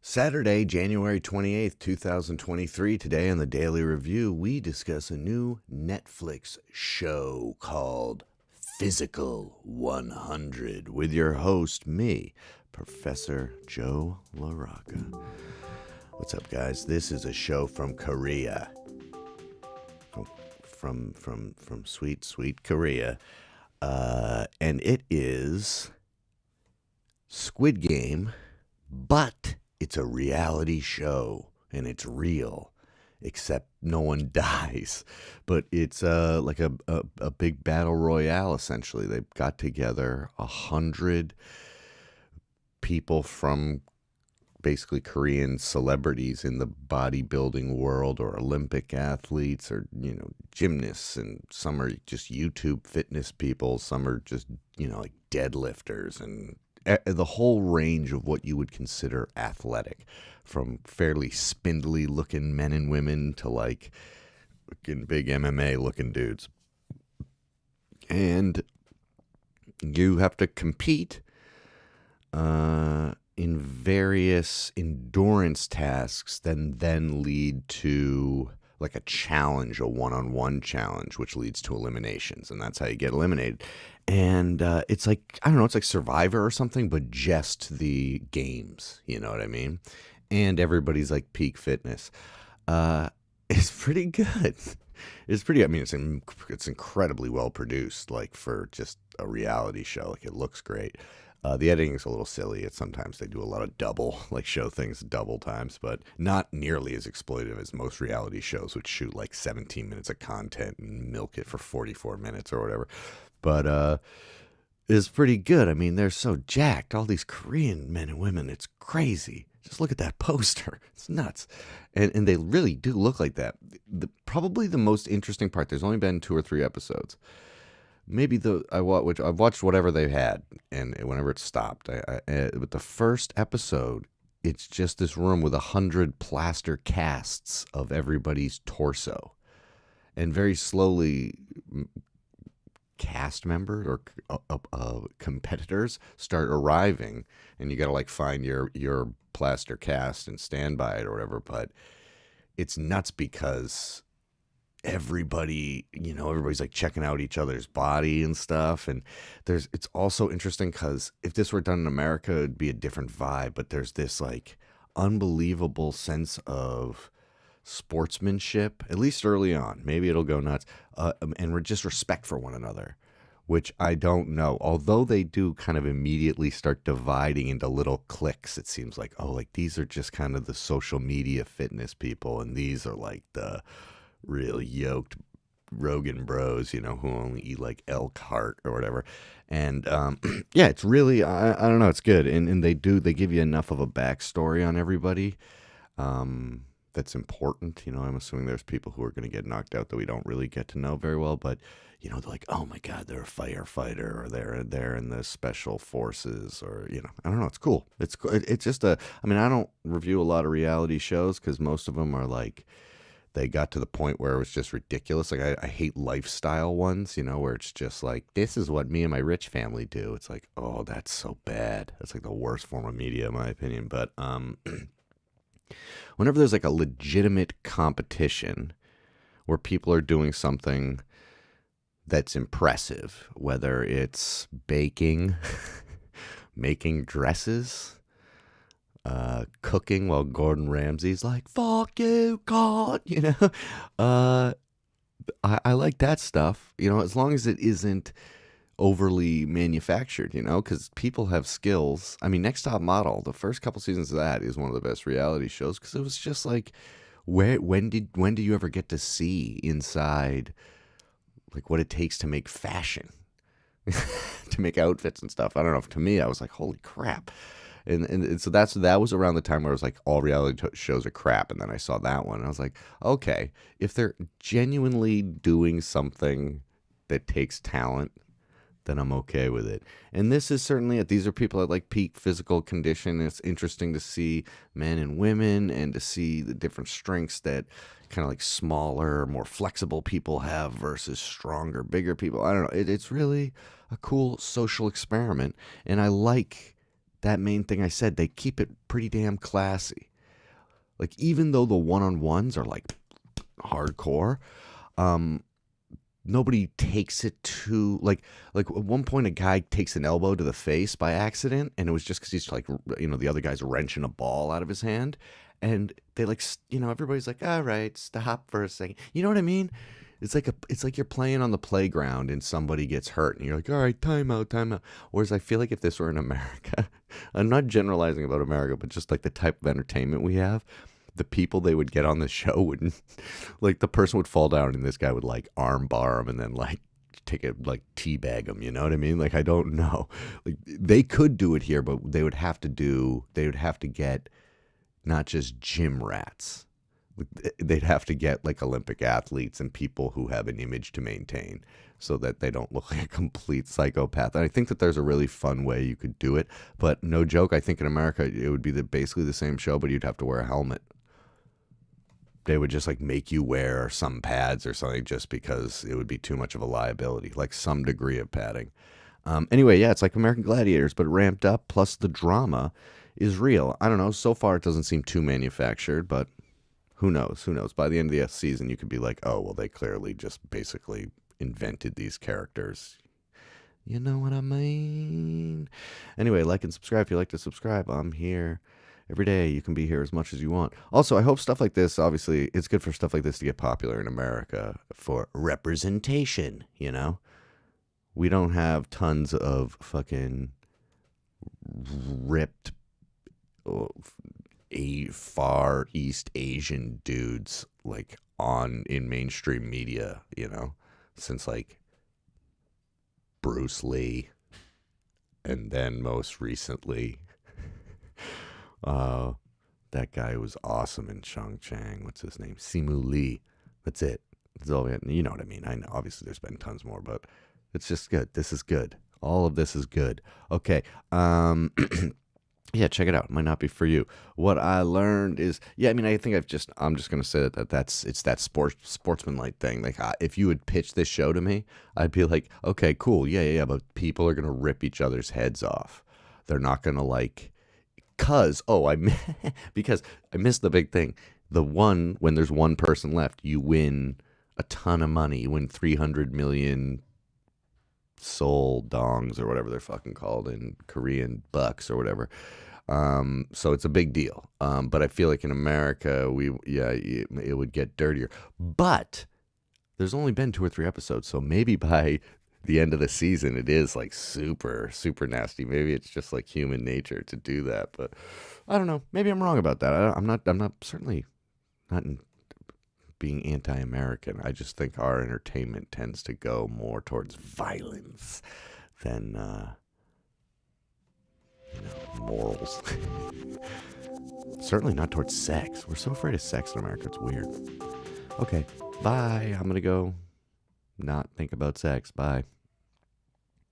Saturday, January 28th, 2023. Today on the Daily Review, we discuss a new Netflix show called Physical 100 with your host, me, Professor Joe LaRocca. What's up, guys? This is a show from Korea. From sweet, sweet Korea. And it is Squid Game, but it's a reality show and it's real, except no one dies. But it's like a big battle royale, essentially. They've got together 100 people from basically Korean celebrities in the bodybuilding world, or Olympic athletes, or, gymnasts, and some are just YouTube fitness people, some are just, like deadlifters, and the whole range of what you would consider athletic, from fairly spindly looking men and women to like looking big MMA looking dudes. And you have to compete in various endurance tasks that then lead to like a challenge, a one-on-one challenge, which leads to eliminations, and that's how you get eliminated. And it's like, I don't know, it's like Survivor or something, but just the games, you know what I mean? And everybody's like peak fitness. It's pretty good. I mean, it's incredibly well produced, like for just a reality show. Like, it looks great. The editing is a little silly. Sometimes they do a lot of show things double times, but not nearly as exploitive as most reality shows, which shoot like 17 minutes of content and milk it for 44 minutes or whatever. But it's pretty good. I mean, they're so jacked. All these Korean men and women, it's crazy. Just look at that poster. It's nuts. And they really do look like that. Probably the most interesting part, there's only been 2 or 3 episodes. Maybe I've watched whatever they've had, and whenever it stopped. But the first episode, it's just this room with 100 plaster casts of everybody's torso, and very slowly, cast members or competitors start arriving, and you got to like find your plaster cast and stand by it or whatever. But it's nuts because everybody's like checking out each other's body and stuff. And it's also interesting because if this were done in America, it'd be a different vibe. But there's this like unbelievable sense of sportsmanship, at least early on. Maybe it'll go nuts. And just respect for one another, which I don't know. Although they do kind of immediately start dividing into little cliques. It seems like, like these are just kind of the social media fitness people, and these are like the real yoked Rogan bros, who only eat like elk heart or whatever. And yeah, it's really, I don't know, it's good. And they give you enough of a backstory on everybody that's important. I'm assuming there's people who are going to get knocked out that we don't really get to know very well, but they're like, oh my God, they're a firefighter, or they're in the special forces, or I don't know, it's cool. It's just I don't review a lot of reality shows because most of them are like, they got to the point where it was just ridiculous. Like, I hate lifestyle ones, where it's just like, this is what me and my rich family do. It's like, oh, that's so bad. That's like the worst form of media, in my opinion. But whenever there's like a legitimate competition where people are doing something that's impressive, whether it's baking, making dresses, cooking while Gordon Ramsay's like, fuck you, God, I like that stuff, as long as it isn't overly manufactured, because people have skills. I mean, Next Top Model, the first couple seasons of that is one of the best reality shows, because it was just like, when do you ever get to see inside, like, what it takes to make fashion, to make outfits and stuff? I don't know. To me, I was like, holy crap. And so that was around the time where I was like, all reality shows are crap. And then I saw that one, and I was like, okay, if they're genuinely doing something that takes talent, then I'm okay with it. And this is certainly it. These are people at like peak physical condition. It's interesting to see men and women, and to see the different strengths that kind of like smaller, more flexible people have versus stronger, bigger people. I don't know. It's really a cool social experiment. And I like that main thing I said, they keep it pretty damn classy. Like, even though the one-on-ones are like hardcore, nobody takes it to like at one point a guy takes an elbow to the face by accident, and it was just because he's like, the other guy's wrenching a ball out of his hand, and they like, everybody's like, all right, stop for a second. You know what I mean? It's like you're playing on the playground and somebody gets hurt and you're like, all right, time out, time out. Whereas I feel like if this were in America, I'm not generalizing about America, but just like the type of entertainment we have, the people they would get on the show wouldn't, like, the person would fall down and this guy would like arm bar him and then like take it, like teabag him. You know what I mean? Like, I don't know. Like, they could do it here, but they would have to get not just gym rats. They'd have to get like Olympic athletes and people who have an image to maintain so that they don't look like a complete psychopath. And I think that there's a really fun way you could do it. But no joke, I think in America it would be basically the same show, but you'd have to wear a helmet. They would just like make you wear some pads or something just because it would be too much of a liability, like some degree of padding. Anyway, yeah, it's like American Gladiators, but ramped up, plus the drama is real. I don't know. So far, it doesn't seem too manufactured, but who knows? Who knows? By the end of the season, you could be like, oh, well, they clearly just basically invented these characters. You know what I mean? Anyway, like and subscribe if you like to subscribe. I'm here every day. You can be here as much as you want. Also, I hope stuff like this, obviously, it's good for stuff like this to get popular in America for representation, We don't have tons of fucking ripped Far East Asian dudes like in mainstream media, since like Bruce Lee, and then most recently that guy who was awesome in Chang. What's his name? Simu Lee. That's it. That's all you know what I mean. I know obviously there's been tons more, but it's just good. This is good. All of this is good. Okay. Yeah, check it out. It might not be for you. What I learned is, I mean, I think I'm just going to say it's that sportsman-like thing. Like, if you would pitch this show to me, I'd be like, okay, cool. Yeah. But people are going to rip each other's heads off. They're not going to because I missed the big thing. When there's one person left, you win a ton of money. You win 300 million soul dongs or whatever they're fucking called in Korean, bucks or whatever. So it's a big deal. But I feel like in America, it would get dirtier. But there's only been 2 or 3 episodes, so maybe by the end of the season, it is like super, super nasty. Maybe it's just like human nature to do that. But I don't know. Maybe I'm wrong about that. I'm not certainly not being anti-American. I just think our entertainment tends to go more towards violence than morals. Certainly not towards sex. We're so afraid of sex in America. It's weird. Okay, bye. I'm gonna go not think about sex. Bye.